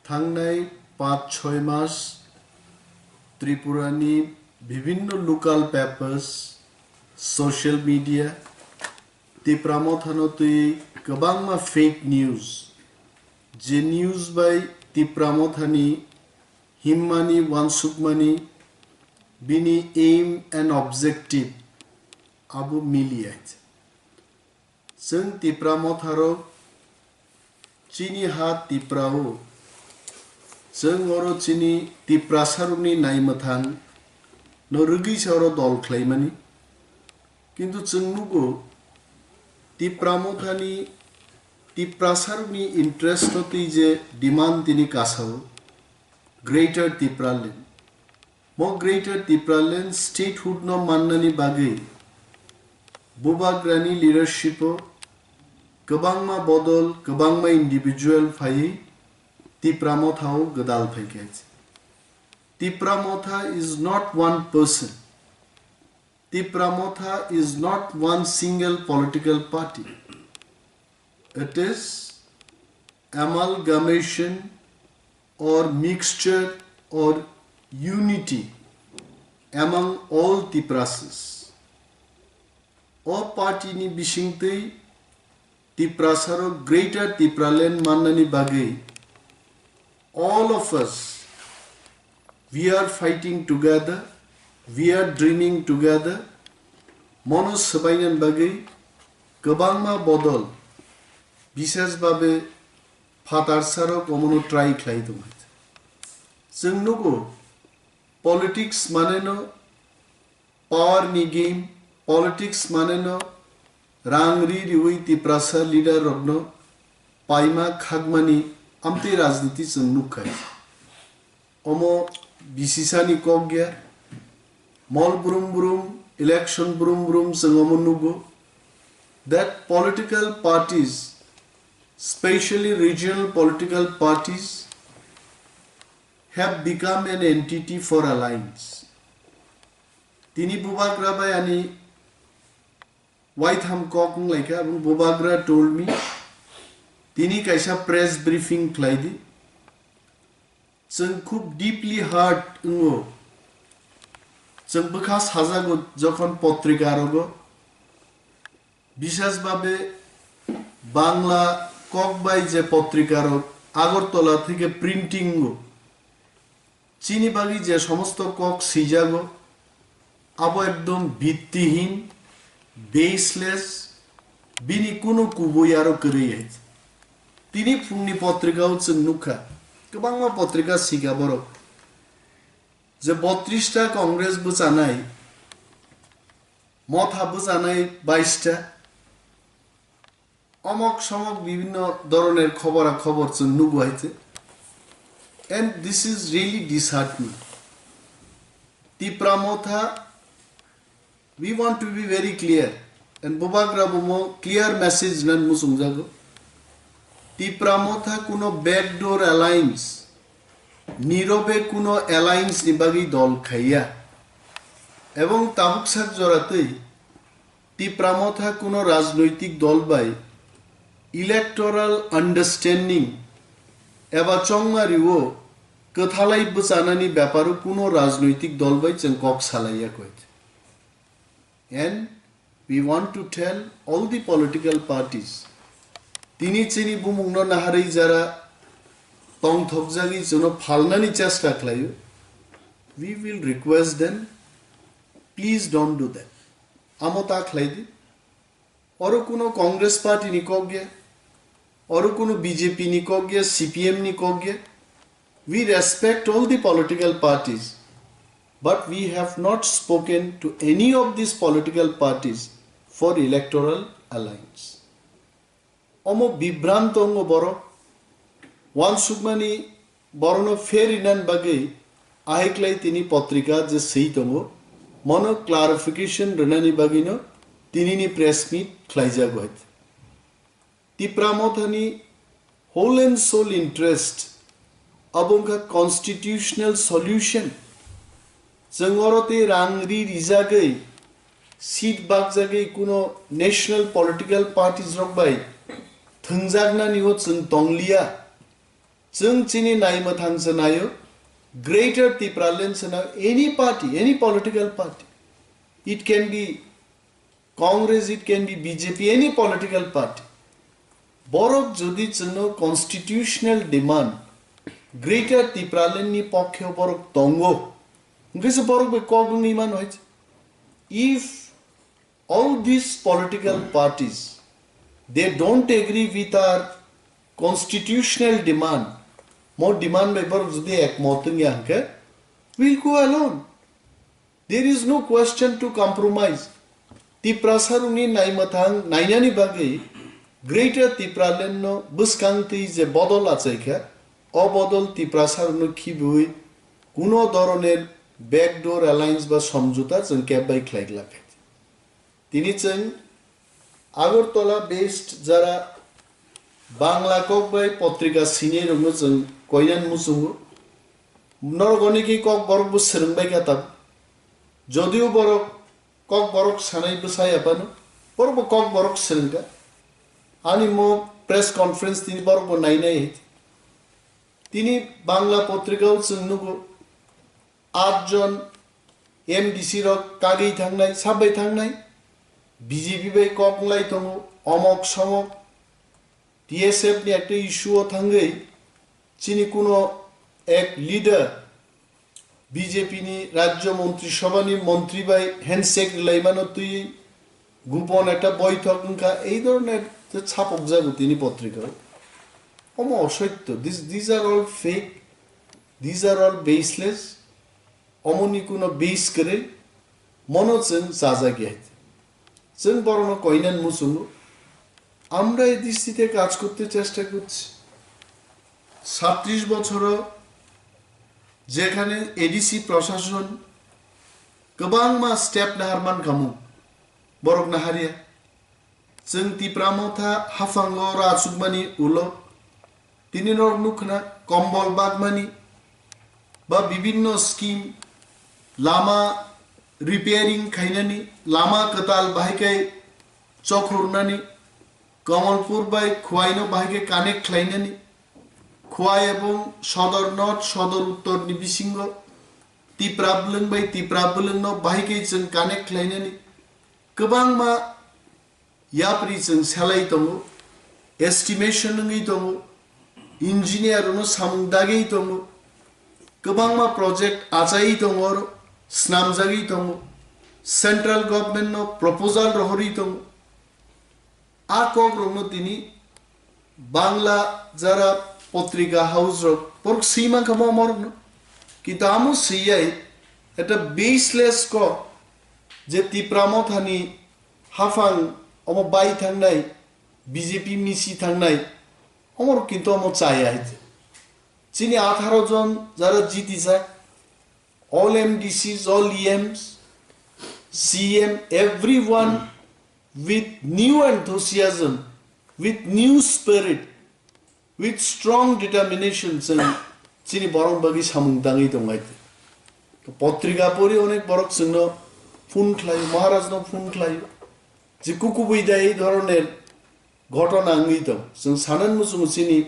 थांनाय 5-6 मास त्रिपुरानि विभिन्न local papers social media Tipra Motha-22 गोबां फेक न्यूज जे न्यूज बाय Tipra Mothani हिम्मानि वानसुकमानि बिनि एम एंड ऑब्जेक्टिव आबो मिलिया जों Tipra Motha-रो चीनी हा Tiprao जों अरो चीनी Tipra सारुनि नायमथां न रुगि सारो दल ख्लायमानि किन्तु जों नुगो Tipra Mothani Tipra सारुनि इंटरेस्ट होती जे डिमांड तिनी कासाव ग्रेटर Tipra लैंड मो ग्रेटर Tipra लैंड स्टेटहुड न माननानि बागै बुबाग्रानि लीडरशिप गोबांमा बदल गोबांमा इंडिविजुअल फायै Tipra Motha गदाल फैकेज Tipra Motha is not one person. Tipra Motha is not one single political party. It is amalgamation or mixture or unity among all Tiprases. All party ni bishingte Tiprasaro greater Tipra land manani bagay. All of us, we are fighting together, we are dreaming together. Mono sabainan bagay, kabangma bodol, bisas babe fatar saro komono try klai dumat. Sing nugo, politics maneno, power ni game, politics maneno, rangri riwi Tiprasa leader rogno, paima khagmani, amte राजनीति जों नुखाय अमो बिसिसानि कगया मल ब्रुम ब्रुम election ब्रुम ब्रुम जों Amo नुगो that political parties especially regional political parties have become an entity for alliance tini bubagra bai ani white ham kokung laika bubagra told me Tini kaisa press briefing klaidi. जों खूब deeply hurt इंगो. जों बखास हाजागो जखन पत्रिका रगो. बिशेष भावे बांग्ला ककबाई जे पत्रिका रग আগরতলা থেকে printing গো. চিনি বাগি যে সমস্ত কক সিজাগো আবো একদম ভিত্তিহীন বেসলেস বিনি কোনো কুবই আরো করে আছে তিনি ফুংনি পত্রিকা হচ্ছে নুখা গোবাংমা পত্রিকা সিগা বড় যে 32টা কংগ্রেস বুঝানাই মথা বুঝানাই 22টা অমক সমক বিভিন্ন ধরনের খবর নুগো হইছে and this is really disheartening Tipra Motha we want to be very clear and Bubagra Bumo clear message nan musungjago Tipra Motha kuno backdoor alliance নীরবে কোনো অ্যালায়েন্স নিবাগী দল খাইয়া এবং তাবুকসাক জড়াতেই Tipra Motha কোনো রাজনৈতিক দল বাই ইলেকটোরাল আন্ডারস্ট্যান্ডিং এবা চংমারিও কথালাই বচানানি ব্যাপারও কোনো রাজনৈতিক দল বাই जों কক সালাইয়া কইছে and we want to tell all the political parties তিনি চিনি বুমুংন নাহারি যারা তং থকজাগি জন্য ফালনানি চেষ্টা খালাইও we will request them please don't do that আমতা খালাইদি অরো কোনো কংগ্রেস পার্টি নিকগে অরো কোনো বিজেপি নিকগে সিপিএম নিকগে we respect all the political parties but we have not spoken to any of these political parties for electoral alliance অমো বিভ্রান্ত অঙ্গ বড় ওয়ানসুকমানি বরণ ফের ইনান বাগে আহেকলাই তিনি পত্রিকা যে সেই তঙ্গ মন ক্লারিফিকেশন রনানি বাগিনো তিনিনি প্রেস মিট খ্লাইজা গয়ত Tipra Mothani whole and soul interest abongka constitutional solution jangorote rangri rizagai seat bagzagai kuno national political parties rokbai thungjagna niho chung tonglia जों चिनि नायमो थांसनायो Greater Tipra Land any party, any political party. It can be Congress, it can be BJP, any political party. Borok jodi chano constitutional demand Greater Tipra Land ni pokhe borok tongo. Ngise borok be kogung iman hoich. If all these political parties they don't agree with our constitutional demand, more demand by borok jodi ekmot yanke, we'll go alone. There is no question to compromise. Tipra saruni naimathang nainani bagi Greater Tipra Land no buskangti je bodol achaika obodol Tipra sarunu khibui kuno doroner backdoor alliance ba samjota jeng kebai khlaik lakai. Tini jeng Agartala based jara Bangla kokbai potrika sine rungo jeng koinan musungu norgoni ki kok borok bu serengbai katab jodiu borok kok borok sanai besai apano borok kok borok serengga ani mo press conference tini borok nainai tini Bangla potrika jengnugo 8 jon MDC rok kagei thangnai sabai thangnai BJP bai koklai tongo omok somok TSF ni ekta issue thangai chini kuno ek leader BJP ni rajya mantri sabha ni mantri bai handshake laimano tui gupon ekta boithok unka ei dhoroner chapok jago tini potrika omo osoityo these are all fake, these are all baseless omoni kuno base kare mono chen saja gate chen borono koinan musungu আমরা এই দৃষ্টিতে কাজ করতে চেষ্টা করছি 37 বছরও যেখানে ADC প্রশাসন गोबां मा स्टेप नाहारमान खामु बरक नाहारिया जों Tipra Motha हाफांगो राजुगमानि उलो तिनि नर नुखना कम्बल बागमानि बा विभिन्न स्कीम लामा रिपेयरिंग खाइनानि लामा कताल बाहायकै चखुरनानि कमलपुर बाय खुवाइनो बाहायकै कानेक्ट खालायनानि खुवाइ एबं सदर नर्थ सदर उत्तर नि बिसिंग Tipra बुलुं बाय Tipra बुलुं न बाहायकै जों कानेक्ट खालायनानि गोबां मा याप्रि जों सालाय दङो एस्टिमेशन नङै दङो इन्जिनियारनो सामुंदागै दङो गोबां मा प्रोजेक्ट आजायै दङो स्नामजागै दङो सेंट्रल गवर्नमेंट नो प्रपोजल रहरि दङो आ कग्रनो तिनी बांला जरा पत्रिका हाउस रो पर सीमा खमो मरनो कितामो सियाय एटा बेसलेस को जे Tipra Motha नि हाफां अमो बाय थांनाय बीजेपी मिसि थांनाय अमर किन्तु अमो चाया है चिनि 18 जन जरा जीती जा all MDCs all EMs CM everyone with new enthusiasm with new spirit with strong determination chini borong bagi samung dangi dongai to potrika pori onek borok sino phone khlai maharaj no phone khlai je kukubuida ei dhoroner ঘটনা আঙ্গিত जों सानान मुसुमु chini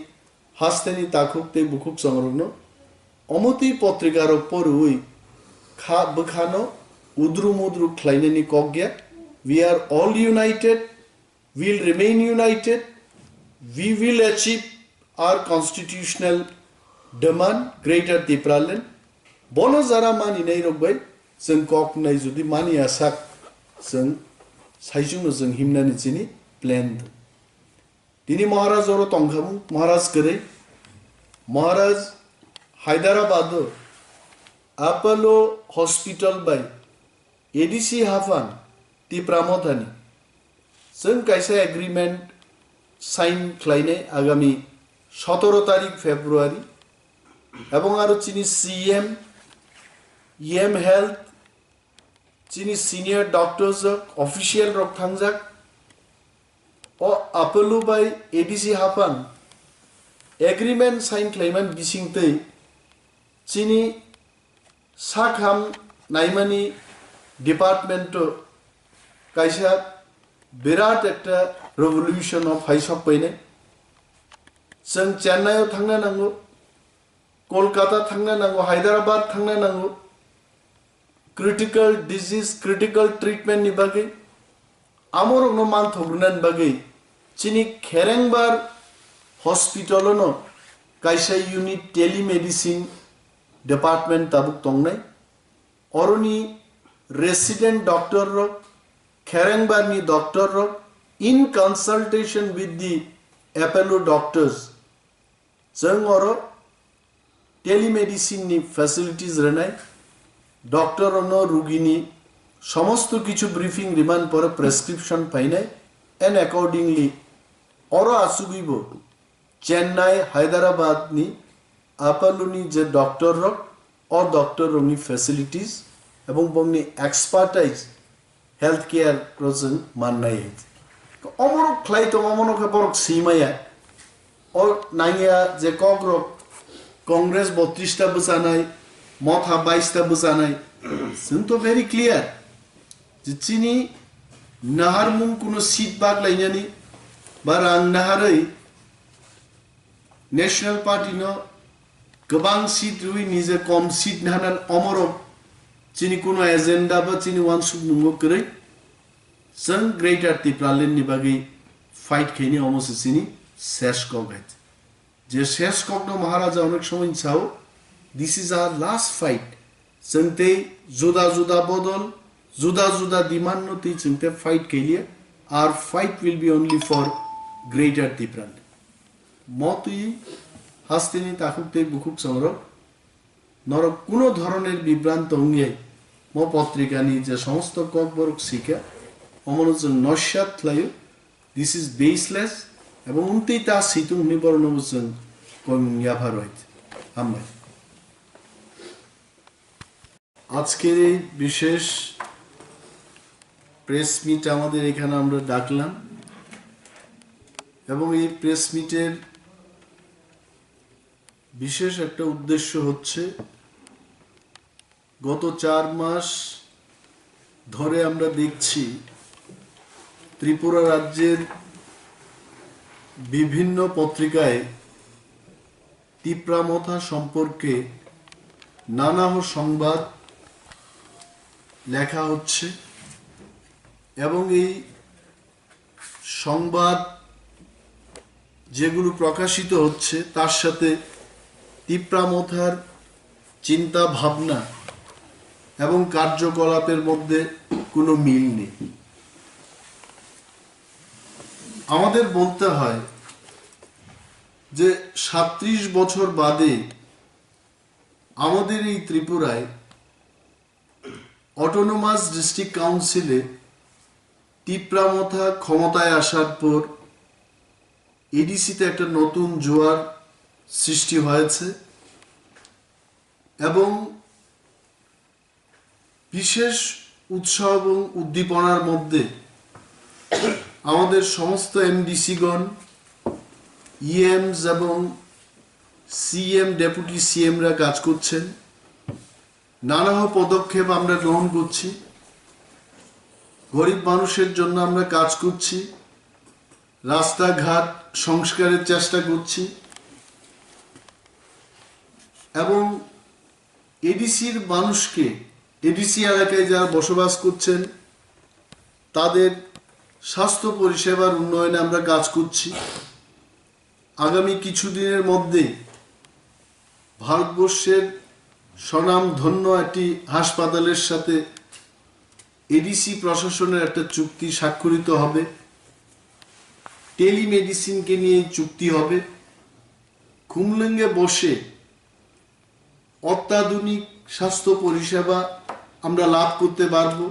hasteni takhukte bukhuk songrogno omoti potrikaro porui kha bukhano udru mudru khlainani kogya we are all united, we'll remain united, we will achieve our constitutional demand, Greater Tipra Land. Bono zara mani nei rogbai, जों kok nai judi mani asak, जों saijungno जों himnani chini plan. Tini Maharaj oro tongkhamu, Maharaj kare, Maharaj Hyderabad Apollo Hospital by ADC Hafan Tipra Motha ni जों kaisa agreement sign khlaine agami 17 तारिख February এবং আরো চিনি CM EM health চিনি senior doctors official rok thangjak o Apollo by ADC Hapan agreement sign khlaiman bisingtei চিনি Sakha naimani department kaisa birat ekta revolution of high shop paine जों Chennai थांना नांगौ কলকাতা থাকনা নাঙ্গো হায়দ্রাবাদ থাকনা নাঙ্গো क्रिटिकल डिजीज क्रिटिकल ट्रीटमेंट नि बागै आमर नो मान थग्रनान बागै चिनि खेरेंबार हॉस्पिटल नो कायसा यूनिट टेलीमेडिसिन डिपार्टमेंट ताबुक तंगनाय अरनि रेसिडेंट डॉक्टर रो खेरेंबार नि डॉक्टर रो in consultation with the Apollo doctors जों अरो टेलीमेडिसिन नि फैसिलिटीज रनाय डॉक्टर अनो रुगिनी समस्त किछु ब्रीफिंग रिमांड पर प्रेस्क्रिप्शन पाइनाय एंड अकॉर्डिंगली अरो आसुगिबो चेन्नई हैदराबाद नि आपालु नि जे डॉक्टर रक और डॉक्टर रोनी फैसिलिटीज एवं बंगनि एक्सपर्टाइज हेल्थ केयर प्रोजन माननाय तो अमरो क्लाइ तो अमनो के बरक सीमाया और नांगिया जे कग्र कांग्रेस 32 टा बसानाय Motha-22 टा बसानाय जों तो वेरी क्लियर जिचिनि नाहार मुं कुनो सीट बाग लायनानि बारां नाहारै नेशनल पार्टी नो गोबां सीट रुइ निजे कम सीट नाहानान अमरो चिनि कुनो एजेंडा बा चिनि वानसुक नुंगो करै जों ग्रेटर तिप्रालेन नि बागै फाइट खेनि अमोसे चिनि शेष कगायत जे शेष कगनो महाराजा अनेक समय छाओ This is our last fight. Sengte juda juda bodol, juda juda demand no ti sengte fight ke liye. Our fight will be only for greater Tipra. Motui hastini takukte bukuk samro. Noro kuno dhoroner bibranto ongiai. Mo potrika ni je somosto kokborok shika. Omono jeng noshat layo. This is baseless. Ebong untei ta situng niborno jeng kon yafaroit. Amen. আজকের এই বিশেষ press meet আমাদের এখানে আমরা ডাকলাম এবং এই press মিটের বিশেষ একটা উদ্দেশ্য হচ্ছে গত 4 মাস ধরে আমরা দেখছি ত্রিপুরা রাজ্যের বিভিন্ন পত্রিকায় টিপ্রা মথা সম্পর্কে নানা সংবাদ লেখা হচ্ছে এবং এই সংবাদ যেগুলো প্রকাশিত হচ্ছে তার সাথে টিপ্রা মথার চিন্তা ভাবনা এবং কার্যকলাপের মধ্যে কোনো মিল নেই আমাদের বলতে হয় যে 37 বছর বাদে আমাদের এই ত্রিপুরায় অটোনোমাস ডিস্ট্রিক্ট কাউন্সিলে টিপ্রা মথা ক্ষমতায় আসার পর এডিসিতে একটা নতুন জোয়ার সৃষ্টি হয়েছে এবং বিশেষ উৎসাহ এবং উদ্দীপনার মধ্যে আমাদের সমস্ত এমডিসিগণ ইএমস এবং সিএম ডেপুটি সিএমরা কাজ করছেন নানা পদক্ষেপ আমরা গ্রহণ করছি গরিব মানুষের জন্য আমরা কাজ করছি রাস্তাঘাট সংস্কারের চেষ্টা করছি এবং এডিসির মানুষকে এডিসি এলাকায় যারা বসবাস করছেন তাদের স্বাস্থ্য পরিষেবার উন্নয়নে আমরা কাজ করছি আগামী কিছুদিনের মধ্যে ভারতবর্ষের স্বনামধন্য একটি হাসপাতালের সাথে এডিসি প্রশাসনের একটা চুক্তি স্বাক্ষরিত হবে টেলিমেডিসিনকে নিয়ে চুক্তি হবে কুমলুঙ্গে বসে অত্যাধুনিক স্বাস্থ্য পরিষেবা আমরা লাভ করতে পারবো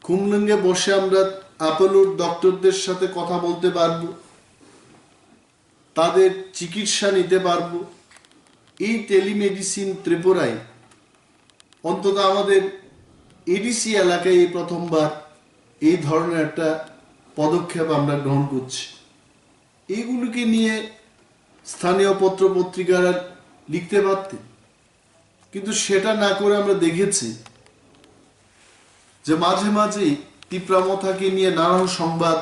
কুমলুঙ্গে বসে আমরা অ্যাপোলোর ডক্টরদের সাথে কথা বলতে পারবো তাদের চিকিৎসা নিতে পারবো এই টেলিমেডিসিন ত্রিপুরায় অন্তত আমাদের এডিসি এলাকায় এই প্রথমবার এই ধরনের একটা পদক্ষেপ আমরা গ্রহণ করছি এইগুলোকে নিয়ে স্থানীয় পত্র পত্রিকারা লিখতে পারতেন কিন্তু সেটা না করে আমরা দেখেছি যে মাঝে মাঝে টিপ্রা মথাকে নিয়ে নানান সংবাদ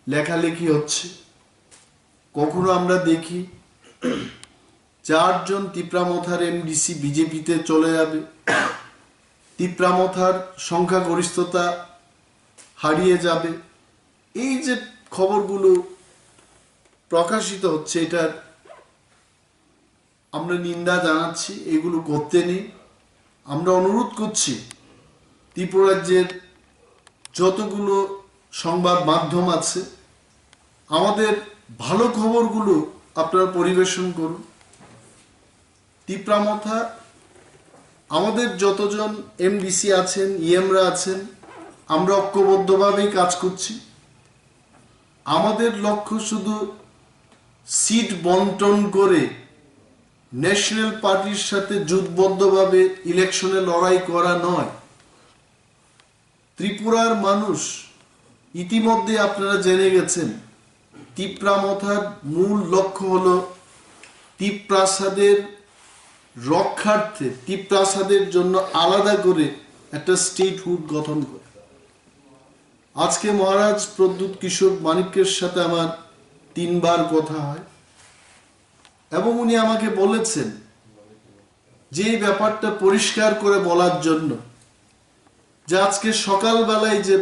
লেখালেখি হচ্ছে কখনো আমরা দেখি 4 জন ত্রিপুরা মথার এমডিসি বিজেপিতে চলে যাবে, ত্রিপুরা মথার সংখ্যাগরিষ্ঠতা হারিয়ে যাবে। এই যে খবরগুলো প্রকাশিত হচ্ছে, এটার আমরা নিন্দা জানাচ্ছি। এগুলো করতে নেই। আমরা অনুরোধ করছি ত্রিপুরা রাজ্যের যতগুলো সংবাদ মাধ্যম আছে, আমাদের ভালো খবরগুলো আপনারা পরিবেশন করুন। ত্রিপুরা মথা আমাদের যতজন এমডিসি আছেন, ইএমরা আছেন, আমরা ঐক্যবদ্ধভাবেই কাজ করছি। আমাদের লক্ষ্য শুধু সিট বন্টন করে ন্যাশনাল পার্টির সাথে জোটবদ্ধভাবে ইলেকশনে লড়াই করা নয়। ত্রিপুরার মানুষ ইতিমধ্যে আপনারা জেনে গেছেন, ত্রিপুরা মথার মূল লক্ষ্য হলো ত্রিপ্রাসাদের রক্ষার্থে, ত্রিপ্রাসাদের জন্য আলাদা করে একটা স্টেটহুড গঠন করে। আজকে মহারাজ প্রদ্যুৎ কিশোর মানিক্যের সাথে আমার 3 বার কথা হয় এবং উনি আমাকে বলেছেন যে এই ব্যাপারটা পরিষ্কার করে বলার জন্য, যে আজকে সকালবেলায় যে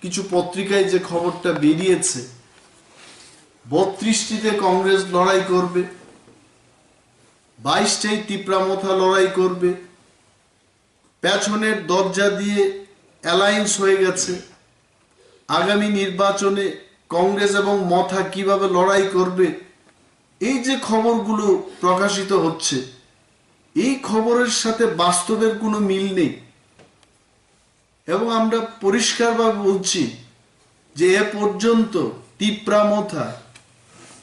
কিছু পত্রিকায় যে খবরটা বেরিয়েছে, 32টিতে কংগ্রেস লড়াই করবে, 22টাই ত্রিপুরা মথা লড়াই করবে, পেছনের দরজা দিয়ে অ্যালায়েন্স হয়ে গেছে, আগামী নির্বাচনে কংগ্রেস এবং মথা কিভাবে লড়াই করবে, এই যে খবরগুলো প্রকাশিত হচ্ছে, এই খবরের সাথে বাস্তবের কোনো মিল নেই। এবং আমরা পরিষ্কারভাবে বলছি যে এ পর্যন্ত ত্রিপুরা মথা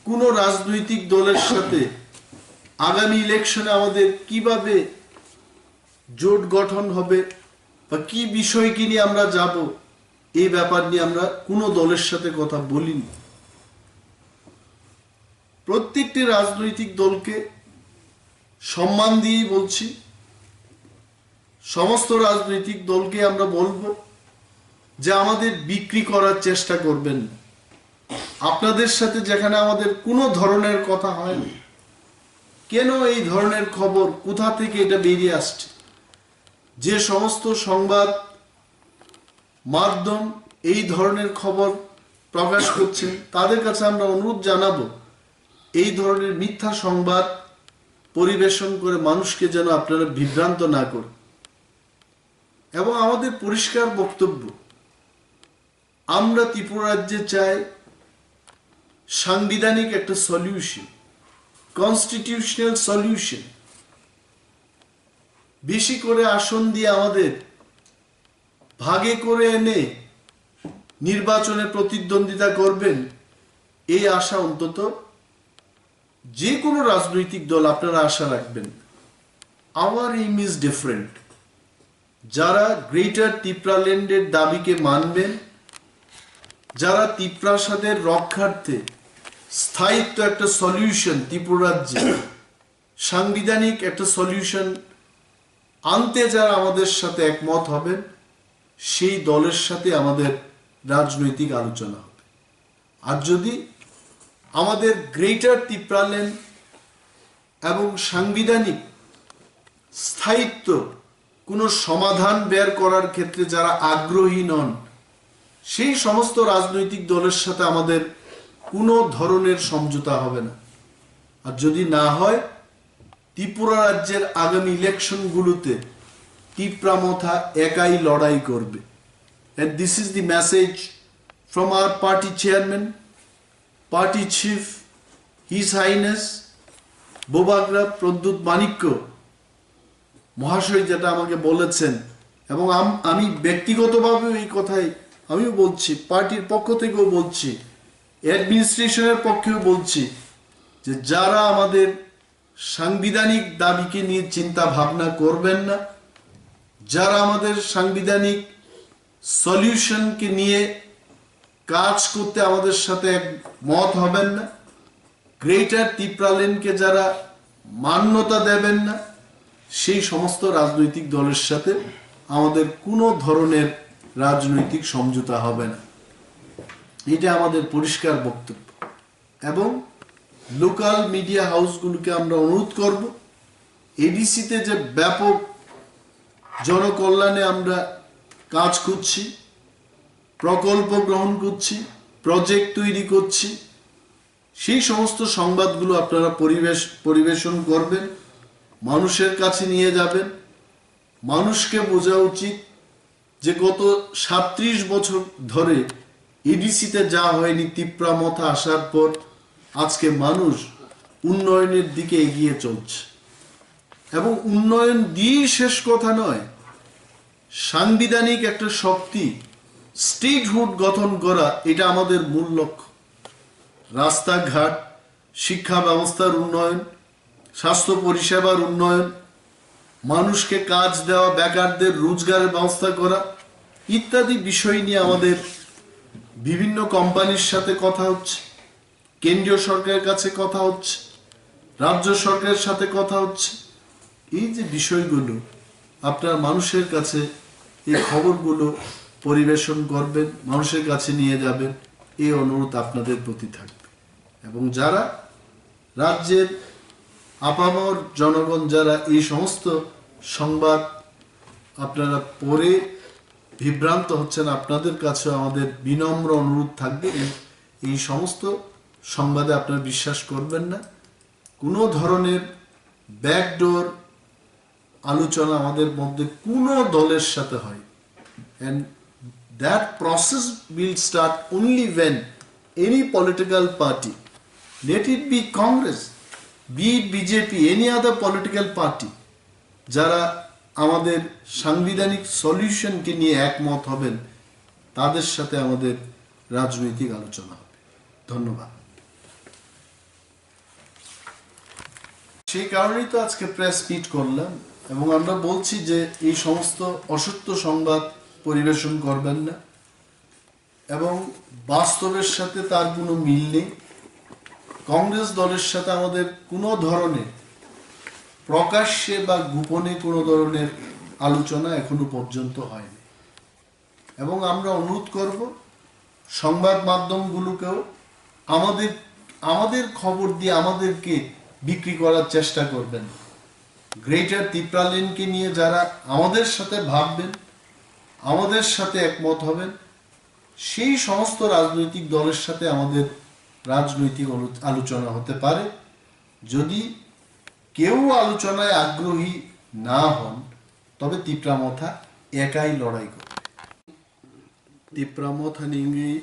কোনো রাজনৈতিক দলের সাথে আগামী ইলেকশনে আমাদের কিভাবে জোট গঠন হবে বা কি বিষয়কে নিয়ে আমরা যাব, এই ব্যাপার নিয়ে আমরা কোনো দলের সাথে কথা বলিনি। প্রত্যেকটি রাজনৈতিক দলকে সম্মান দিয়েই বলছি। সমস্ত রাজনৈতিক দলকে আমরা বলবো যে আমাদের বিক্রি করার চেষ্টা করবেন। আপনাদের সাথে যেখানে আমাদের কোনো ধরনের কথা হয়নি, কেন এই ধরনের খবর, কোথা থেকে এটা বেরিয়ে আসছে, যে সমস্ত সংবাদ মাধ্যম এই ধরনের খবর প্রকাশ করছেন, তাদের কাছে আমরা অনুরোধ জানাবো এই ধরনের মিথ্যা সংবাদ পরিবেশন করে মানুষকে যেন আপনারা বিভ্রান্ত না করেন। এবং আমাদের পরিষ্কার বক্তব্য, আমরা ত্রিপুরা রাজ্যে চাই সাংবিধানিক একটা সলিউশন, কনস্টিটিউশনাল সলিউশন। বেশি করে আসন দিয়ে আমাদের ভাগে করে এনে নির্বাচনে প্রতিদ্বন্দ্বিতা করবেন, এই আশা অন্তত যে কোনো রাজনৈতিক দল আপনারা আশা রাখবেন। Our aim is different. যারা গ্রেটার ত্রিপুরাল্যান্ডের দাবিকে মানবেন, যারা ত্রিপ্রাসাদের রক্ষার্থে স্থায়িত্ব একটা সলিউশন, ত্রিপুরা রাজ্যে সাংবিধানিক একটা সলিউশন আনতে যারা আমাদের সাথে একমত হবেন, সেই দলের সাথে আমাদের রাজনৈতিক আলোচনা হবে। আর যদি আমাদের গ্রেটার ত্রিপুরাল্যান্ড এবং সাংবিধানিক স্থায়িত্ব কোনো সমাধান বের করার ক্ষেত্রে যারা আগ্রহী নন, সেই সমস্ত রাজনৈতিক দলের সাথে আমাদের কোনো ধরনের সমঝোতা হবে না। আর যদি না হয়, ত্রিপুরা রাজ্যের আগামী ইলেকশনগুলোতে ত্রিপুরা মথা একাই লড়াই করবে। And this is the message from our party chairman, party chief, His Highness বোবাগ্রা Pradyut Manikya মহাশয় যেটা আমাকে বলেছেন, এবং আমি ব্যক্তিগতভাবে এই কথাই আমিও বলছি, পার্টির পক্ষ থেকেও বলছি, অ্যাডমিনিস্ট্রেশনের পক্ষেও বলছি, যে যারা আমাদের সাংবিধানিক দাবিকে নিয়ে চিন্তা ভাবনা করবেন না, যারা আমাদের সাংবিধানিক সলিউশনকে নিয়ে কাজ করতে আমাদের সাথে মত হবেন না, গ্রেটার ত্রিপুরাল্যান্ডকে যারা মান্যতা দেবেন না, সেই সমস্ত রাজনৈতিক দলের সাথে আমাদের কোনো ধরনের রাজনৈতিক সমঝোতা হবে না। এটা আমাদের পরিষ্কার বক্তব্য। এবং লোকাল মিডিয়া হাউসগুলোকে আমরা অনুরোধ করব এডিসিতে যে ব্যাপক জনকল্যাণে আমরা কাজ করছি, প্রকল্প গ্রহণ করছি, প্রজেক্ট তৈরি করছি, সেই সমস্ত সংবাদগুলো আপনারা পরিবেশন করবেন, মানুষের কাছে নিয়ে যাবেন। মানুষকে বোঝা উচিত যে গত 37 বছর ধরে এডিসিতে যা হয়নি তিপ্রা মথা আসার পর আজকে মানুষ উন্নয়নের দিকে এগিয়ে চলছে। এবং উন্নয়ন দিয়ে শেষ কথা নয়, সাংবিধানিক একটা শক্তি স্টেটহুড গঠন করা, এটা আমাদের মূল লক্ষ্য। রাস্তাঘাট, শিক্ষা ব্যবস্থার উন্নয়ন, স্বাস্থ্য পরিষেবার উন্নয়ন, মানুষকে কাজ দেওয়া, বেকারদের রোজগারের ব্যবস্থা করা ইত্যাদি বিষয় নিয়ে আমাদের বিভিন্ন কোম্পানির সাথে কথা হচ্ছে, কেন্দ্রীয় সরকারের কাছে কথা হচ্ছে, রাজ্য সরকারের সাথে কথা হচ্ছে। এই যে বিষয়গুলো আপনার মানুষের কাছে এই খবরগুলো পরিবেশন করবেন, মানুষের কাছে নিয়ে যাবেন, এই অনুরোধ আপনাদের প্রতি থাকবে। এবং যারা রাজ্যের আপামর জনগণ যারা এই সমস্ত সংবাদ আপনারা পড়ে বিভ্রান্ত হচ্ছেন, আপনাদের কাছে আমাদের বিনম্র অনুরোধ থাকবে এই সমস্ত সংবাদে আপনারা বিশ্বাস করবেন না। কোনো ধরনের ব্যাকডোর আলোচনা আমাদের মধ্যে কোনো দলের সাথে হয়, and that process will start only when any political party, let it be Congress, be it BJP, any other political party, যারা আমাদের সাংবিধানিক সলিউশনকে নিয়ে একমত হবেন, তাদের সাথে আমাদের রাজনৈতিক আলোচনা হবে। ধন্যবাদ। সেই কারণেই তো আজকে প্রেস মিট করলাম এবং আমরা বলছি যে এই সমস্ত অসত্য সংবাদ পরিবেশন করবেন না এবং বাস্তবের সাথে তার কোনো মিল নেই। কংগ্রেস দলের সাথে আমাদের কোনো ধরনের প্রকাশ্যে বা গোপনে কোনো ধরনের আলোচনা এখনো পর্যন্ত হয়নি। এবং আমরা অনুরোধ করব সংবাদ মাধ্যমগুলোকেও আমাদের খবর দিয়ে আমাদেরকে বিক্রি করার চেষ্টা করবেন। গ্রেটার তিপ্রা লেনকে নিয়ে যারা আমাদের সাথে ভাববেন, আমাদের সাথে একমত হবেন, সেই সমস্ত রাজনৈতিক দলের সাথে আমাদের রাজনৈতিক আলোচনা হতে পারে। যদি কেউ আলোচনায় আগ্রহী না হন, তবে তিপ্রা মথা একাই লড়াই করবে। তিপ্রা মথা নিঙ্গি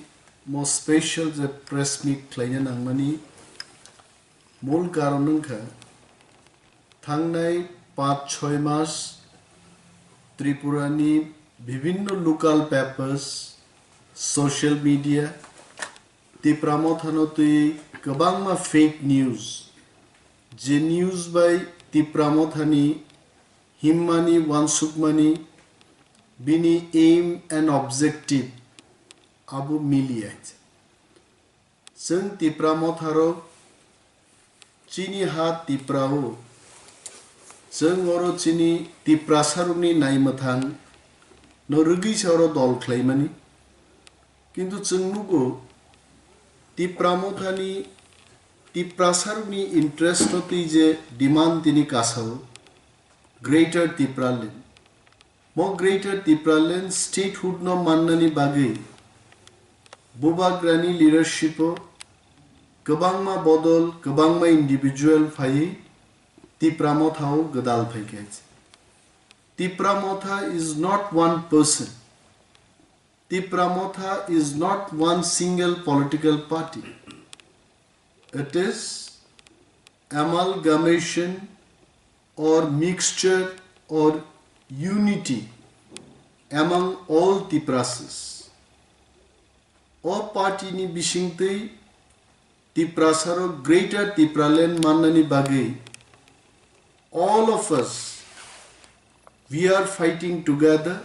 মো স্পেশাল যে প্রেস মিট খাইनो नांगमानि মূল কারণ नोंखा थांनाय 5-6 मास त्रिपुरानि বিভিন্ন লোকাল পেপার্স, সোশ্যাল মিডিয়া তিপ্রা মথানতै गोबांमा फेक निउज जे निउज बाय तिप्रा मथानि हिम्मानि वानसुकमानि बिनि एम एंड ऑब्जेक्टिव आबो मिलियाचे जों तिप्रा मथारो चिनी हा तिप्राओ जों अरो चिनी तिप्रा सारुनि नायमथां नरुगि सारो दल ख्लाइमानि किन्तु जों नुगो तिप्रा मथानि तिप्रा सारुनि इंटरेस्ट होती जे डिमांड तिनी कासाओ ग्रेटर तिप्रा लेन मो ग्रेटर तिप्रा लेन स्टेटहुड न माननानि बागै बुबाग्रानि लिडारशिपो गोबांमा बदल गोबांमा इंडिविजुअल फायै तिप्रा मथाओ गदाल फैखायचे। तिप्रा मथा is not one person. Tipra Motha is not one single political party. It is amalgamation or mixture or unity among all Tiprases. All party ni bishingtei Tiprasaro greater Tipralen Manani Bagay. All of us, we are fighting together.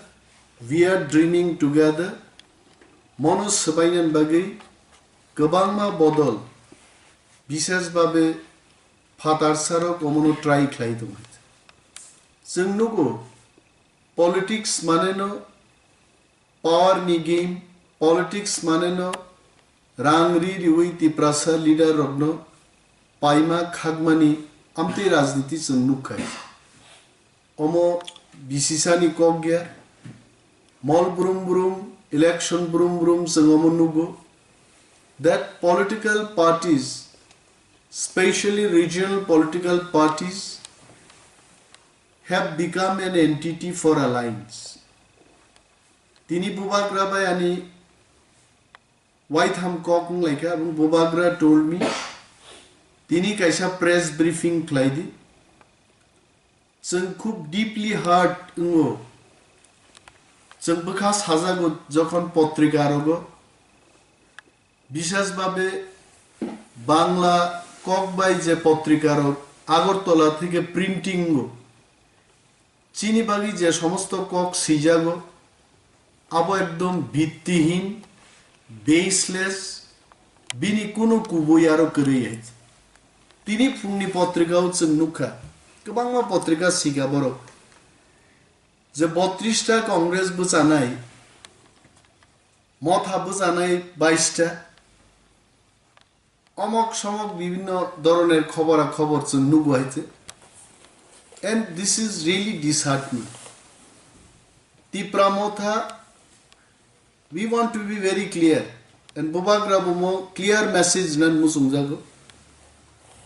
We are dreaming together. Monos Sabainan Bagay, Kabangma Bodol, Bisas Babe, Fatar Saro, Komono Try Klaitumit. Singnugo, politics maneno, power ni game, politics maneno, Rangri Riwi Tiprasa leader Rogno, पाइमा खागमानी Amte राजनीति जों नुखाय अमो बिसिसानि कगया मल ब्रुम ब्रुम election ब्रुम ब्रुम जों Amo नुगो that political parties, especially regional political parties, have become an entity for alliance. Tini Bubagra by ani White Ham Kokung like Bubagra told me Tini Kaisa press briefing Klaidi Sung Kub deeply hurt Ungo Sung Bukas Hazago Jokon Potrikarogo বিশেষভাবে বাংলা ককবাই যে পত্রিকার আগরতলা থেকে printing চিনিবাগি যে সমস্ত cock সিজাগো আবো একদম ভিত্তিহীন baseless বিনি কোনো কুবই আরো করে তিনি ফুংনি পত্রিকা হচ্ছে নুখা বাংলা পত্রিকা শিখা বড় যে 32টা কংগ্রেস বুঝানাই মথা বুঝানাই 22টা অমক সমক বিভিন্ন ধরনের খবরাখবর নুগু হইছে and this is really disheartening. Tipra Motha, we want to be very clear and Bubagra Bumo clear message nan musungjago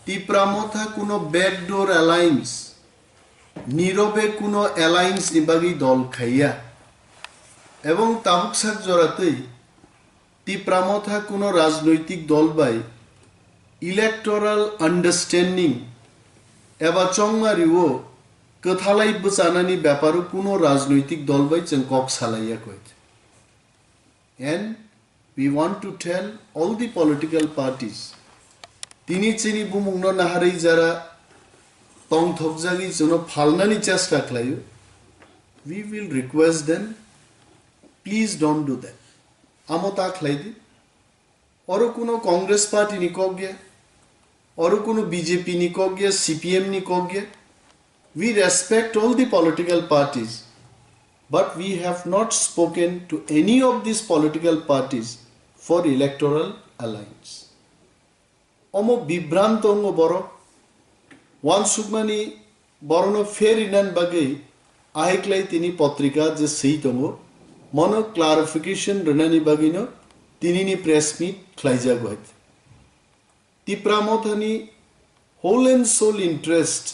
Tipra Motha kuno backdoor alliance নীরবে kuno alliance nibagi dol khaiya এবং তাবুকসাক জড়াতেই Tipra Motha kuno রাজনৈতিক দল by electoral understanding एबा Chongmario कथालाई बचानानी व्यापारो कुनो राजनैतिक दल by जों कक सालाइया कइथ and we want to tell all the political parties तिनी चिनी बुमुंगनो नाहारै जारा तंग थकजागि जोनो फालनानी चेष्टा खालायो we will request them please don't do that আমতা খাलाइदि अरु कुनो कांग्रेस पार्टी नि कगया अरु कुनो बीजेपी नि कगया सीपीएम नि कगया we respect all the political parties but we have not spoken to any of these political parties for electoral alliance omo bibrantongo boro wan sugmani borono fair inan bagai ahiklai tini patrika je seitongo mono clarification renani bagino tinini press meet khlaija goit Tipra Mothani whole and soul interest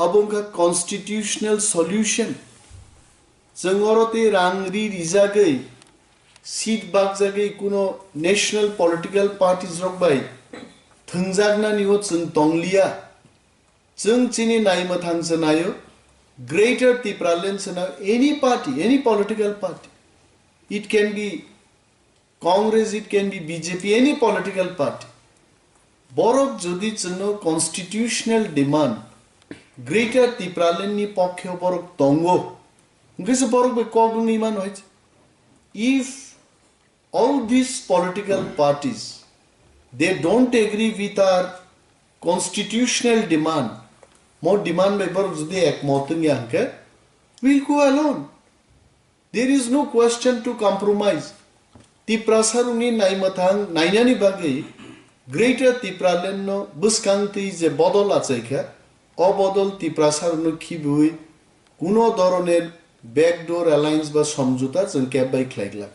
abongka constitutional solution jangorote rangri rijagai seat bagjagai kuno national political parties rokbai thungjagna ni ho chung tonglia chung chini naima thangchanayo greater Tipra lensana any party any political party it can be Congress it can be BJP any political party borok jodi chno constitutional demand greater Tipra lenni pokkhe borok tongo ngese borok be kogung iman hoyche if all these political parties they don't agree with our constitutional demand more demand by borok jodi ekmot ngianke we'll go alone there is no question to compromise Tipra saruni naimathang nainani bagai greater Tipra lenno buskangti je bodol achaikha অবদল Tipra sarunu khibui kuno doroner backdoor alliance ba সমঝোতা जों কেবাই খাইগলা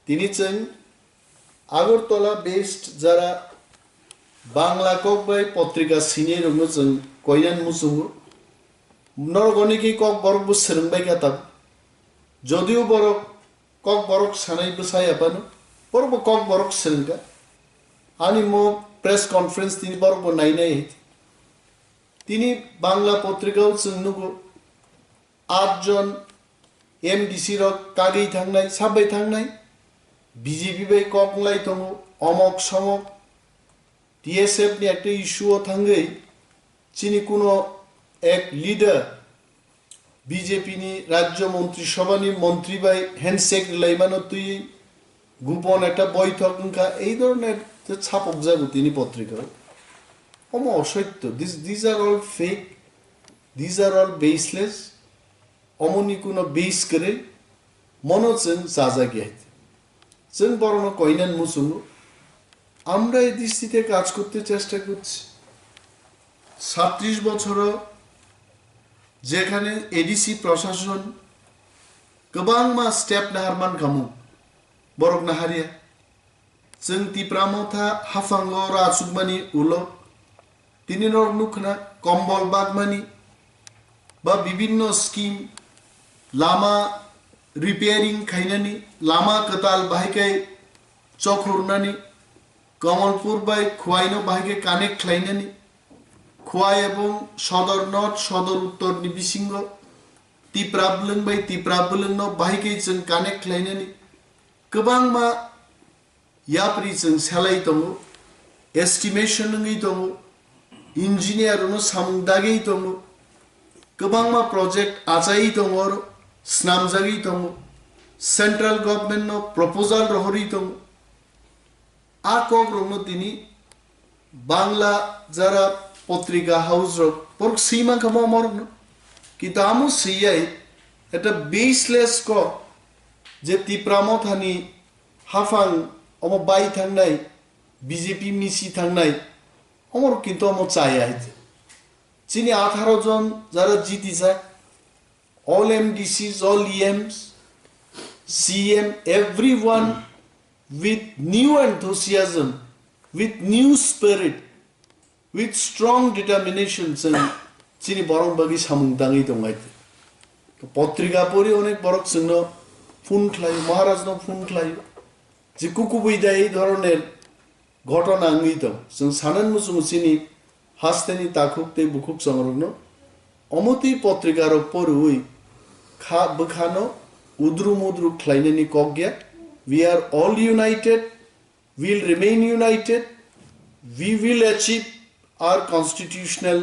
তিনি जों Agartala best যারা বাংলা ককবাই পত্রিকা সিনে রঙ जों কইনান মুসুঙ্গু নরগনিকি cock বরক বসরংবাই কাতাব যদিও বরক কক বরক সানাই বসাই আপানো বরক কক বরক সেলগা আনি মো প্রেস কনফারেন্স তিনি বরক নাইনাই তিনি বাংলা পত্রিকাও जोंनुगो 8 জন এমডিসি রক কাগেই থাংনাই সাবাই থাংনাই বিজেপি বাই ককলাই দङ অমক সমক টিএসএফ नि একটা ইস্যুও থাঙ্গै চিনি কোনো এক লিডার বিজেপি नि রাজ্য মন্ত্রিসভানি মন্ত্রী বাই হ্যান্ডশেক লাইমানো তুই গোপন একটা বৈঠক নকা এই ধরনের যে ছাপক যাবো তিনি পত্রিকা অম অসত্য these are all fake these are all baseless অমনি কোনো বেস করে মনোচন সাজা গিয়ে जों बरनो कइनान मुसुंगु আমরা এই দৃষ্টিতে কাজ করতে চেষ্টা করছি 37 বছরও যেখানে এডিসি প্রশাসন गोबां मा स्टेप नाहारमान कामु borok naharia जों तिप्रा मथा हाफांगो रासुगमानि उलो तिनि नर नुखना कम्बल बागमानि बा विभिन्न स्कीम लामा रिपेयरिंग खाइनानि लामा कताल बाहायकै चखुरनानि कमलपुर बाय खुवाइनो बाहायकै कानेक्ट खालायनानि खुवाइ एबं सदर नर्थ सदर उत्तर नि बिसिंगो तिप्रा बुलुं बाय तिप्रा बुलुं न बाहायकै जों कानेक्ट खालायनानि गोबां मा याप्रि जों सालाय दङ एस्टिमेशन नङै दङ इंजिनियर नो सामदागै दङ गोबां मा प्रोजेक्ट आजायै दङ स्नामजागै दङ सेंट्रल गवर्नमेंट नो प्रपोजल रहरि दङ आ कग्रनो दिनी बांला जरा पत्रिका हाउस रो पर सीमा कम मरनो कितामु सियाय एटा बेसलेस को जे तिप्रा मथानि हाफां अमो बाय थांनाय बीजेपी मिसी थांनाय अमर किन्तु अमो चाया चिनी 18 जन जरा जीती जाय all MDCs all EMs CM everyone with new enthusiasm with new spirit with strong determination चिनी बरं बागि सामुंदाङै दंगाय पत्रिका परि अनेक बरक जोंनो फुन खालायो महाराजनो फुन खालायो जे कुकुबैदाय धरनेर घटना आङै दं जों सानन मुसुमुसिनि हास्तेनि ताखुकते बुखुक संरनो अमति पत्रिका रो परुई खा बखानो उद्रु मुद्रु खालायनायनि कगया we are all united we'll remain united we will achieve our constitutional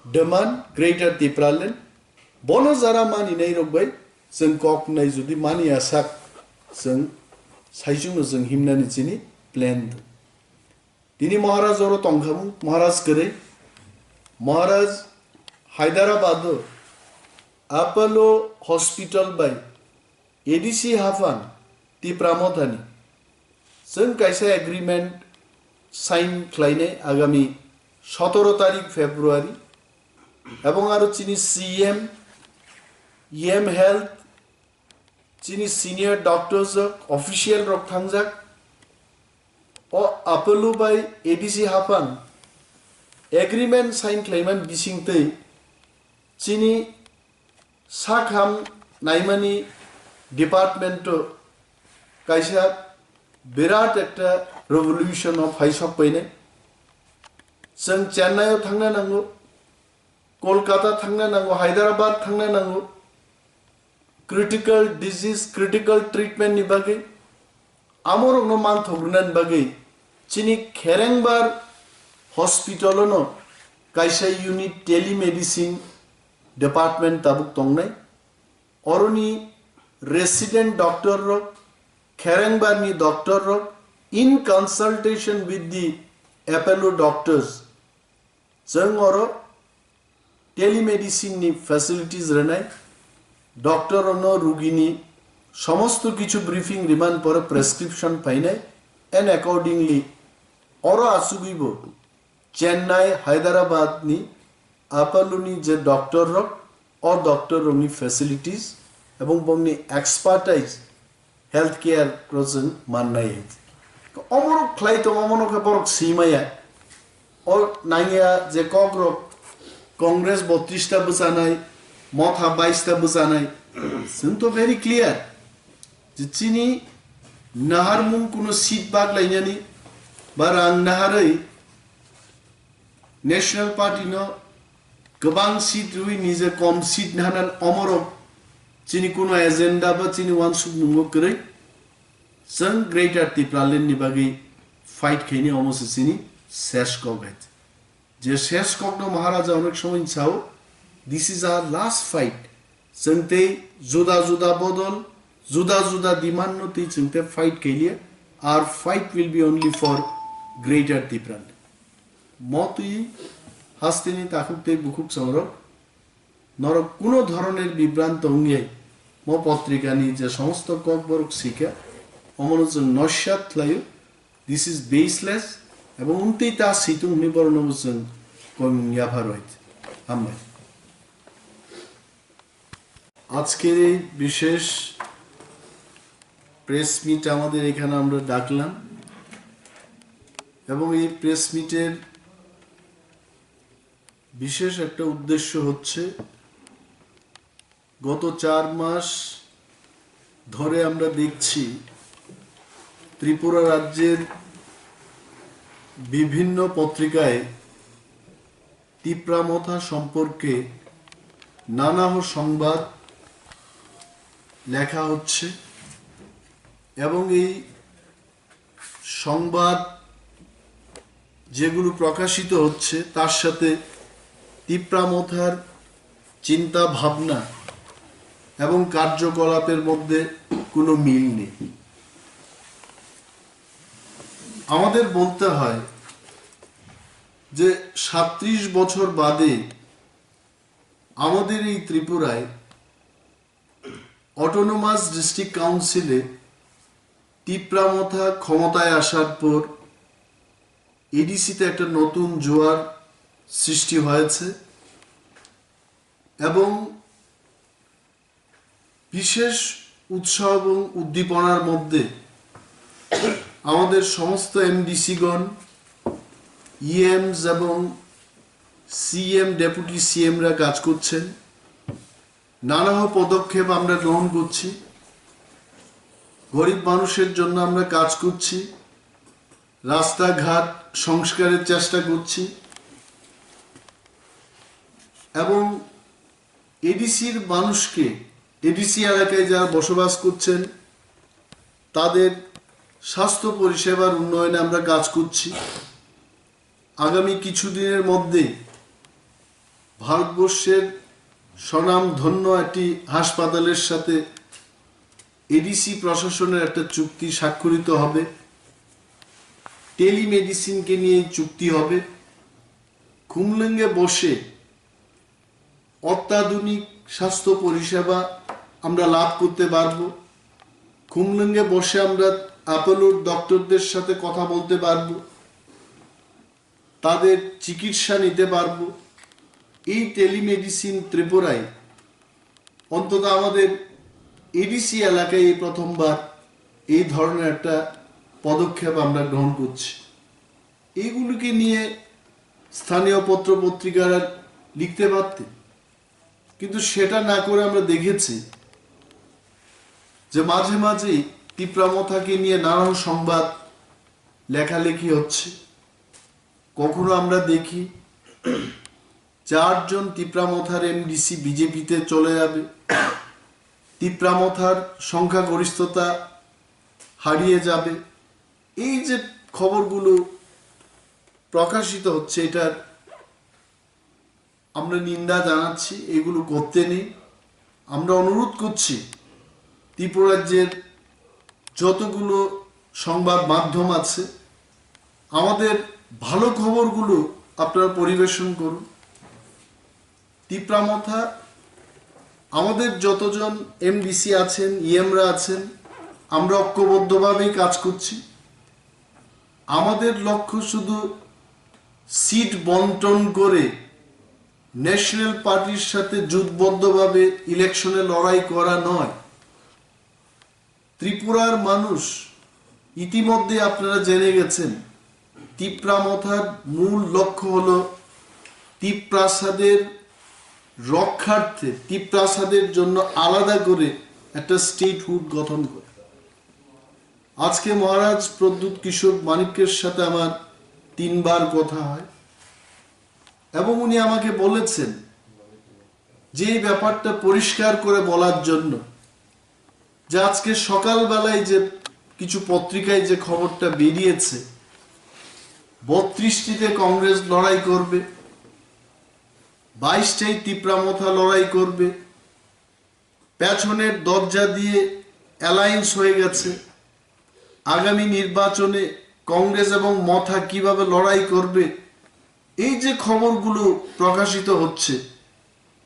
demand greater Tipra land bono jara mani nei rogbai जों कक नाय जुदि मानि आसाक जों साइजुनो जों हिमनानि चिनि प्लान दिनी महाराज और तंखामु महाराज करे महाराज हैदराबाद अपोलो हॉस्पिटल बाय एडीसी हाफान तिप्रा मथानि जों कायसा एग्रीमेंट साइन खालायनाय आगामी 17 तारिख फेब्रुआरी एवं आरो चिनि सीएम EM हेल्थ चिनी सीनियर डॉक्टर्स ऑफिशियल रक थांजाक ओ अपोलो बाय एडीसी हाफान एग्रीमेंट साइन खालायमान बिसिंतै चिनी साखाम नायमानि डिपार्टमेंट कायसा बिराट एकटा रेवोल्यूशन ऑफ हाइसक बायनाय जों चेन्नाइआव थांनो नांगौ कोलकाता थांनो नांगौ हैदराबाद थांनो नांगौ critical disease critical treatment ni bagai amorok no man thogrunan bagai chini kherengbar hospital no kaisa unit telemedicine department tabuk tongnai oroni resident doctor ro kherengbar ni doctor ro in consultation with the Apollo doctors jang oro telemedicine ni facilities renai doctor नो रुगिनी समस्त किछु briefing remand पर prescription पाइने and accordingly और आसुगिबो चेन्नई हैदराबाद नि अपोलोनी जे doctor रक और डॉक्टर रोनी फैसिलिटीज एवं बंगनी एक्सपर्टाइज हेल्थ केयर प्रोजन माननाय अमर खलाई तो अमनो के परक सीमाया और नांगिया जे कग्र कांग्रेस 32 ता बसानाय मथा 22 ता बसानाय जों तो वेरी क्लियर जिचिनि नाहार मुं कुनो सीट बाग लायनानि बा रां नाहारै नेशनल पार्टी नो गोबां सीट रुइ निजे कम सीट नाहानान अमरो चिनि कुनो एजेंडा बा चिनि वान सुबनुंगो करै जों ग्रेटर तिप्रा लेन्ड नि बागै फाइट खैनि अमसो चिनि शेष कगत जे शेष कगनो महाराजा अनेक समय छाओ This is our last fight. Sente juda juda bodol, juda juda demand no ti sente fight ke liye. Our fight will be only for greater Tipra. Motui hastini takukte bukuk samro. Nor kuno dhoroner bibranto ongiye. Mo patrika ni je samosto kok borok shika. Omono je noshat layo. This is baseless এবং উনতেই তা সিতুং নিবরণবচন কমিয়াভার হয়েছে আমরা আজকের এই বিশেষ press meet আমাদের এখানে আমরা ডাকলাম এবং এই প্রেস মিটের বিশেষ একটা উদ্দেশ্য হচ্ছে গত 4 মাস ধরে আমরা দেখছি ত্রিপুরা রাজ্যের বিভিন্ন পত্রিকায় টিপ্রা মথা সম্পর্কে নানা সংবাদ লেখা হচ্ছে এবং এই সংবাদ যেগুলো প্রকাশিত হচ্ছে তার সাথে টিপ্রা মথার চিন্তা ভাবনা এবং কার্যকলাপের মধ্যে কোনো মিল নেই। আমাদের বলতে হয় যে 37 বছর বাদে আমাদের এই ত্রিপুরায় অটোনোমাস ডিস্ট্রিক্ট কাউন্সিলে টিপ্রা মথা ক্ষমতায় আসার পর এডিসিতে একটা নতুন জোয়ার সৃষ্টি হয়েছে এবং বিশেষ উৎসাহ এবং উদ্দীপনার মধ্যে আমাদের সমস্ত এমডিসিগণ ইএমস এবং সিএম ডেপুটি সিএমরা কাজ করছেন নানা পদক্ষেপ আমরা গ্রহণ করছি গরিব মানুষের জন্য আমরা কাজ করছি রাস্তাঘাট সংস্কারের চেষ্টা করছি এবং এডিসির মানুষকে এডিসি এলাকায় যারা বসবাস করছেন তাদের স্বাস্থ্য পরিষেবার উন্নয়নে আমরা কাজ করছি আগামী কিছুদিনের মধ্যে ভারতবর্ষের স্বনামধন্য একটি হাসপাতালের সাথে এডিসি প্রশাসনের একটা চুক্তি স্বাক্ষরিত হবে টেলিমেডিসিনকে নিয়ে চুক্তি হবে খুমলুঙ্গে বসে অত্যাধুনিক স্বাস্থ্য পরিষেবা আমরা লাভ করতে পারবো খুমলুঙ্গে বসে আমরা অ্যাপোলোর ডক্টরদের সাথে কথা বলতে পারবো তাদের চিকিৎসা নিতে পারবো এই টেলিমেডিসিন ত্রিপুরায় অন্তত আমাদের এডিসি এলাকায় এই প্রথমবার এই ধরনের একটা পদক্ষেপ আমরা গ্রহণ করছি এইগুলোকে নিয়ে স্থানীয় পত্র পত্রিকারা লিখতে পারতেন কিন্তু সেটা না করে আমরা দেখেছি যে মাঝে মাঝেই টিপ্রা মথাকে নিয়ে নানা সংবাদ লেখালেখি হচ্ছে কখনো আমরা দেখি 4 জন টিপ্রা মথার এমডিসি বিজেপিতে চলে যাবে টিপ্রা মথার সংখ্যাগরিষ্ঠতা হারিয়ে যাবে এই যে খবরগুলো প্রকাশিত হচ্ছে এটার আমরা নিন্দা জানাচ্ছি এগুলো করতে নেই আমরা অনুরোধ করছি ত্রিপুরা রাজ্যের যতগুলো সংবাদ মাধ্যম আছে আমাদের ভালো খবরগুলো আপনারা পরিবেশন করুন টিপ্রা মথা আমাদের যতজন এমডিসি আছেন ইএমরা আছেন আমরা ঐক্যবদ্ধভাবেই কাজ করছি আমাদের লক্ষ্য শুধু সিট বন্টন করে ন্যাশনাল পার্টির সাথে জোটবদ্ধভাবে ইলেকশনে লড়াই করা নয় ত্রিপুরার মানুষ ইতিমধ্যে আপনারা জেনে গেছেন টিপ্রা মথার মূল লক্ষ্য হলো টিপ্রাসাদের রক্ষার্থে টিপ্রাসাদের জন্য আলাদা করে একটা স্টেটহুড গঠন করে আজকে মহারাজ প্রদ্যুৎ কিশোর মানিক্যের সাথে আমার 3 বার কথা হয় এবং উনি আমাকে বলেছেন যে এই ব্যাপারটা পরিষ্কার করে বলার জন্য যে আজকে সকালবেলায় যে কিছু পত্রিকায় যে খবরটা বেরিয়েছে 32টিতে কংগ্রেস লড়াই করবে 22টাই টিপ্রা মথা লড়াই করবে পেছনের দরজা দিয়ে অ্যালায়েন্স হয়ে গেছে আগামী নির্বাচনে কংগ্রেস এবং মথা কিভাবে লড়াই করবে এই যে খবরগুলো প্রকাশিত হচ্ছে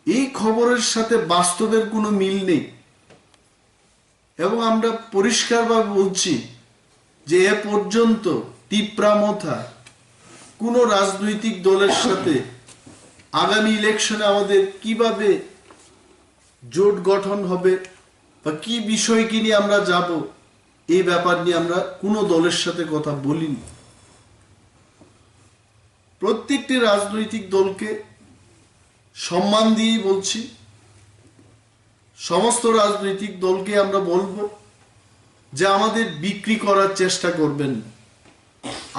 এই খবরের সাথে বাস্তবের কোনো মিল নেই এবং আমরা পরিষ্কারভাবে বলছি যে এ পর্যন্ত টিপ্রা মথা কোনো রাজনৈতিক দলের সাথে আগামী ইলেকশনে আমাদের কিভাবে জোট গঠন হবে বা কি বিষয়কে নিয়ে আমরা যাব, এই ব্যাপার নিয়ে আমরা কোনো দলের সাথে কথা বলিনি। প্রত্যেকটি রাজনৈতিক দলকে সম্মান দিয়েই বলছি, সমস্ত রাজনৈতিক দলকে আমরা বলবো যে আমাদের বিক্রি করার চেষ্টা করবেন।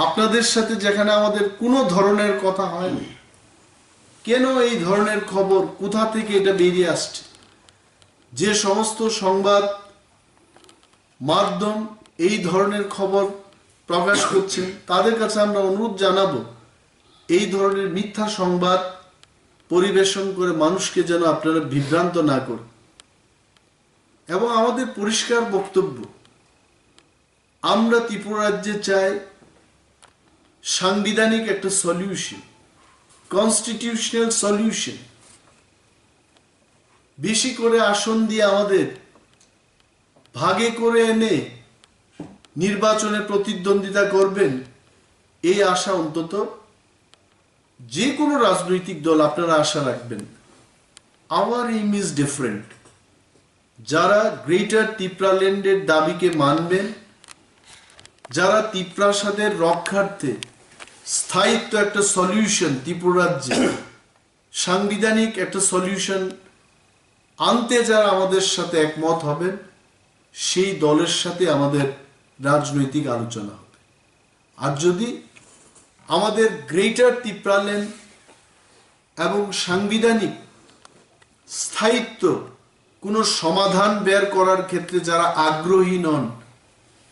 আপনাদের সাথে যেখানে আমাদের কোনো ধরনের কথা হয়নি, কেন এই ধরনের খবর, কোথা থেকে এটা বেরিয়ে আসছে, যে সমস্ত সংবাদ মাধ্যম এই ধরনের খবর প্রকাশ করছেন তাদের কাছে আমরা অনুরোধ জানাবো এই ধরনের মিথ্যা সংবাদ পরিবেশন করে মানুষকে যেন আপনারা বিভ্রান্ত না করেন। এবং আমাদের পরিষ্কার বক্তব্য, আমরা ত্রিপুরা রাজ্যে চাই সাংবিধানিক একটা সলিউশন, কনস্টিটিউশনাল সলিউশন। বেশি করে আসন দিয়ে আমাদের ভাগে করে এনে নির্বাচনে প্রতিদ্বন্দ্বিতা করবেন, এই আশা অন্তত যে কোনো রাজনৈতিক দল আপনারা আশা রাখবেন। Our aim is different. যারা গ্রেটার ত্রিপুরা ল্যান্ডের দাবিকে মানবেন, যারা ত্রিপ্রাসাদের রক্ষার্থে স্থায়িত্ব একটা সলিউশন ত্রিপুরা রাজ্যে সাংবিধানিক একটা সলিউশন আনতে যারা আমাদের সাথে একমত হবেন, সেই দলের সাথে আমাদের রাজনৈতিক আলোচনা হবে। আর যদি আমাদের গ্রেটার ত্রিপুরা ল্যান্ড এবং সাংবিধানিক স্থায়িত্ব কোনো সমাধান বের করার ক্ষেত্রে যারা আগ্রহী নন,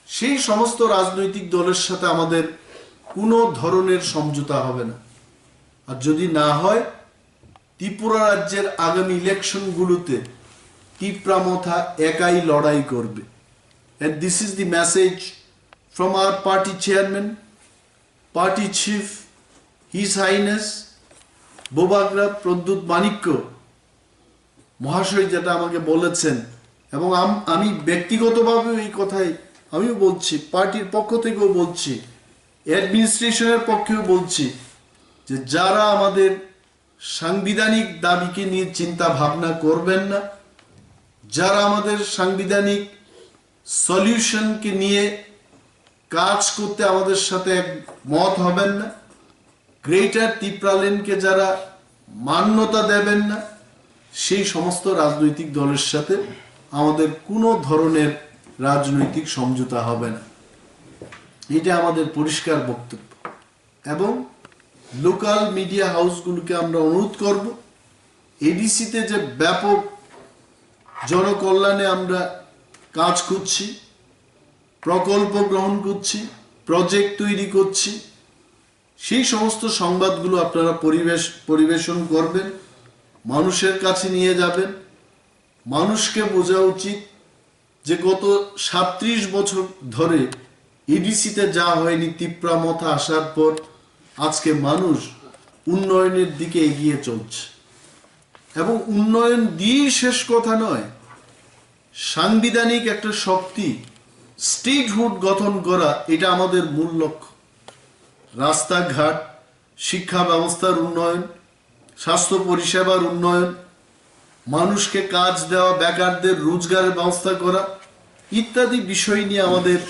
সেই সমস্ত রাজনৈতিক দলের সাথে আমাদের কোনো ধরনের সমঝোতা হবে না। আর যদি না হয়, ত্রিপুরা রাজ্যের আগামী ইলেকশনগুলোতে টিপ্রা মথা একাই লড়াই করবে। And this is the message from our party chairman, party chief, His Highness বোবাগ্রা Pradyut Manikya মহাশয় যেটা আমাকে বলেছেন, এবং আমি ব্যক্তিগতভাবে এই কথাই আমিও বলছি, পার্টির পক্ষ থেকেও বলছি, অ্যাডমিনিস্ট্রেশনের পক্ষেও বলছি, যে যারা আমাদের সাংবিধানিক দাবিকে নিয়ে চিন্তা ভাবনা করবেন না, যারা আমাদের সাংবিধানিক সলিউশনকে নিয়ে কাজ করতে আমাদের সাথে মত হবেন না, গ্রেটার ত্রিপুরা ল্যান্ডকে যারা মান্যতা দেবেন না, সেই সমস্ত রাজনৈতিক দলের সাথে আমাদের কোনো ধরনের রাজনৈতিক সমঝোতা হবে না। এটা আমাদের পরিষ্কার বক্তব্য। এবং লোকাল মিডিয়া হাউসগুলোকে আমরা অনুরোধ করব, এডিসিতে যে ব্যাপক জনকল্যাণে আমরা কাজ করছি, প্রকল্প গ্রহণ করছি, প্রজেক্ট তৈরি করছি, সেই সমস্ত সংবাদগুলো আপনারা পরিবেশন করবেন, মানুষের কাছে নিয়ে যাবেন। মানুষকে বোঝা উচিত যে গত 37 বছর ধরে এডিসিতে যা হয়নি, ত্রিপুরা মথা আসার পর আজকে মানুষ উন্নয়নের দিকে এগিয়ে চলছে। এবং উন্নয়ন দিয়েই শেষ কথা নয়, সাংবিধানিক একটা শক্তি, স্টেটহুড গঠন করা, এটা আমাদের মূল লক্ষ্য। রাস্তাঘাট, শিক্ষা ব্যবস্থার উন্নয়ন, স্বাস্থ্য পরিষেবার উন্নয়ন, মানুষকে কাজ দেওয়া, বেকারদের রোজগারের ব্যবস্থা করা ইত্যাদি বিষয় নিয়ে আমাদের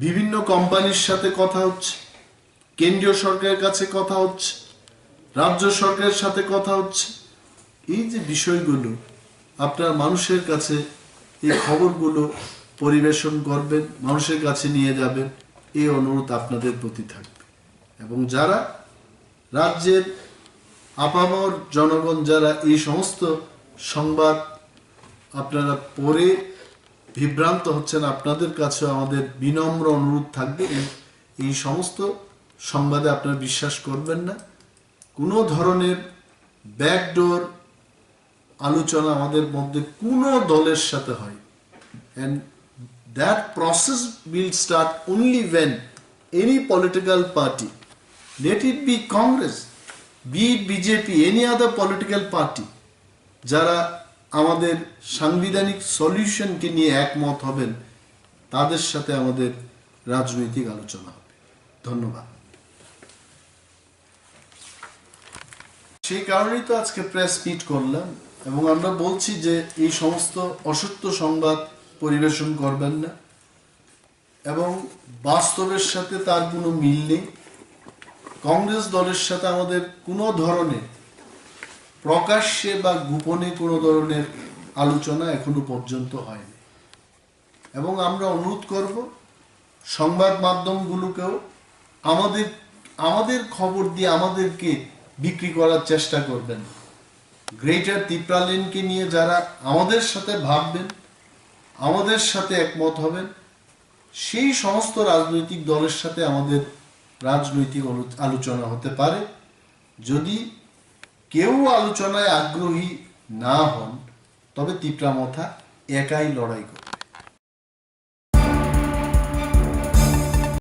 বিভিন্ন কোম্পানির সাথে কথা হচ্ছে, কেন্দ্রীয় সরকারের কাছে কথা হচ্ছে, রাজ্য সরকারের সাথে কথা হচ্ছে। এই যে বিষয়গুলো আপনার মানুষের কাছে এই খবরগুলো পরিবেশন করবেন, মানুষের কাছে নিয়ে যাবেন, এই অনুরোধ আপনাদের প্রতি থাকবে। এবং যারা রাজ্যের আপামর জনগণ যারা এই সমস্ত সংবাদ আপনারা পড়ে বিভ্রান্ত হচ্ছেন, আপনাদের কাছে আমাদের বিনম্র অনুরোধ থাকবে, এই সমস্ত সংবাদে আপনারা বিশ্বাস করবেন না। কোনো ধরনের ব্যাকডোর আলোচনা আমাদের মধ্যে কোনো দলের সাথে হয়, and that process will start only when any political party, let it be Congress, be it BJP, any other political party, যারা আমাদের সাংবিধানিক সলিউশনকে নিয়ে একমত হবেন, তাদের সাথে আমাদের রাজনৈতিক আলোচনা হবে। ধন্যবাদ। সেই কারণেই তো আজকে প্রেস মিট করলাম এবং আমরা বলছি যে এই সমস্ত অসত্য সংবাদ পরিবেশন করবেন না এবং বাস্তবের সাথে তার কোনো মিল নেই। কংগ্রেস দলের সাথে আমাদের কোনো ধরনের প্রকাশ্যে বা গোপনে কোনো ধরনের আলোচনা এখনো পর্যন্ত হয়নি এবং আমরা অনুরোধ করব সংবাদ মাধ্যমগুলোকেও আমাদের খবর দিয়ে আমাদেরকে বিক্রি করার চেষ্টা করবেন। গ্রেটার ত্রিপুরা লেনকে নিয়ে যারা আমাদের সাথে ভাববেন, আমাদের সাথে একমত হবেন, সেই সমস্ত রাজনৈতিক দলের সাথে আমাদের রাজনৈতিক আলোচনা হতে পারে। যদি কেউ আলোচনায় আগ্রহী না হন তবে ত্রিপুরা মথা একাই লড়াই করবে।